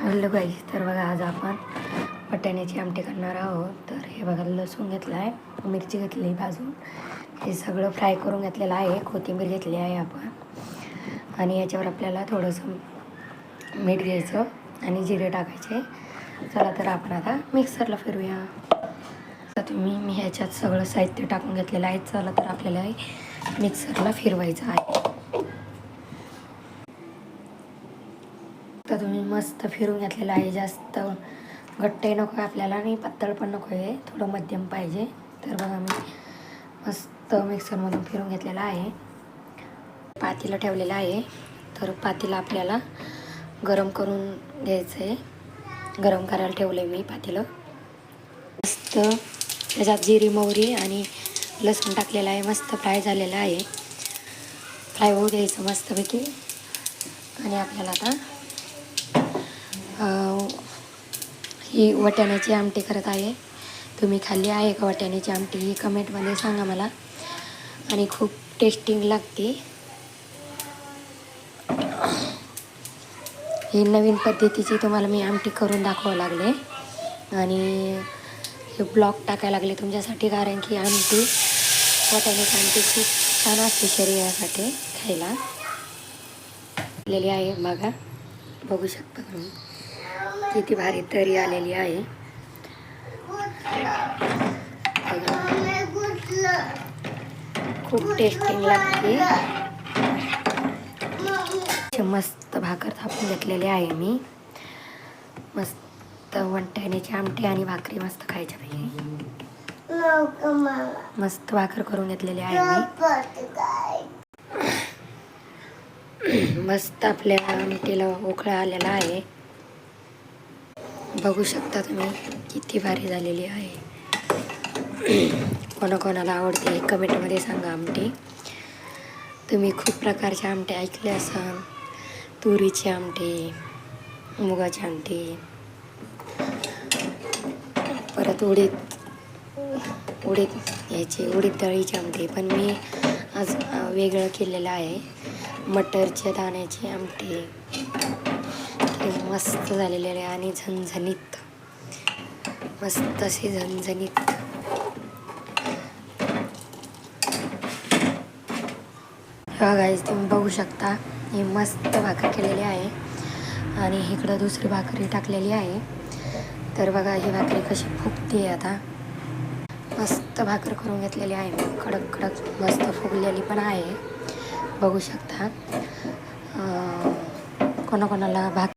Hello गाईस, तर बघा आज आपण वाटाण्याची आमटी करणार आहोत. तर हे बघा, लसूण घेतला आहे, मिरची घेतली भाजून, हे सगळं फ्राय करून घेतलेलं आहे. कोथिंबीर घेतली आहे आपण, आणि याच्यावर आपल्याला थोडंसं मीठ घ्यायचं आणि जिरे टाकायचे. चला तर आपण आता मिक्सरला फिरूया. तर मी ह्याच्यात सगळं साहित्य टाकून घेतलेलं आहे. चला तर आपल्याला मिक्सरला फिरवायचं आहे. तर तुम्ही मस्त फिरून घेतलेलं आहे. जास्त घट्टही नको आहे आपल्याला आणि पातळ पण नको आहे, थोडं मध्यम पाहिजे. तर बघा, मी मस्त मिक्सरमधून फिरून घेतलेलं आहे. पातेलं ठेवलेलं आहे. तर पातेलं आपल्याला गरम करून घ्यायचं आहे. गरम करायला ठेवलं आहे मी पातेलं. मस्त त्याच्यात जिरी, मोहरी आणि लसूण टाकलेलं आहे. मस्त फ्राय झालेलं आहे. फ्राय होऊ द्यायचं मस्तपैकी. आणि आपल्याला आता ही वाटाण्याची आमटी करत आहे. तुम्ही खाल्ली आहे का वाटाण्याची आमटी? ही कमेंटमध्ये सांगा मला. आणि खूप टेस्टिंग लागते. ही नवीन पद्धतीची तुम्हाला मी आमटी करून दाखवावं लागले, आणि हे ब्लॉग टाकायला लागले तुमच्यासाठी, कारण की वाटाण्याची आमटी खूप छान असते शरीरासाठी खायला. आलेली आहे बघा, बघू शकता तुम्ही किती भारी तरी आलेली आहे. खूप टेस्टिंग लागते. मस्त भाकर थापून घेतलेली आहे मी. मस्त वाटाण्याची आमटी आणि भाकरी मस्त खायच्या पाहिजे. मस्त भाकर करून घेतलेली आहे मी. मस्त आपल्या आमटीला उकळा आलेला आहे. बघू शकता तुम्ही किती भारी झालेली आहे. कोणाकोणाला आवडते कमेंटमध्ये सांगा आमटी. तुम्ही खूप प्रकारच्या आमटे ऐकले असाल. तुरीची आमटी, मुगाची आमटी, परत उडीद डाळीची आमटी. पण मी आज वेगळं केलेलं आहे, मटरच्या दाण्याची आमटी. मस्त झालेले आहे आणि झणझणीत, मस्त अशी झणझणीत. हा गाईज, तुम्ही बघू शकता ही मस्त भाकर केलेली आहे, आणि इकडं दुसरी भाकरी टाकलेली आहे. तर बघा ही भाकरी कशी फुगते. आता मस्त भाकर करून घेतलेली आहे मी, कडक कडक मस्त फुगलेली पण आहे. बघू शकता. कोणाकोणाला भाकर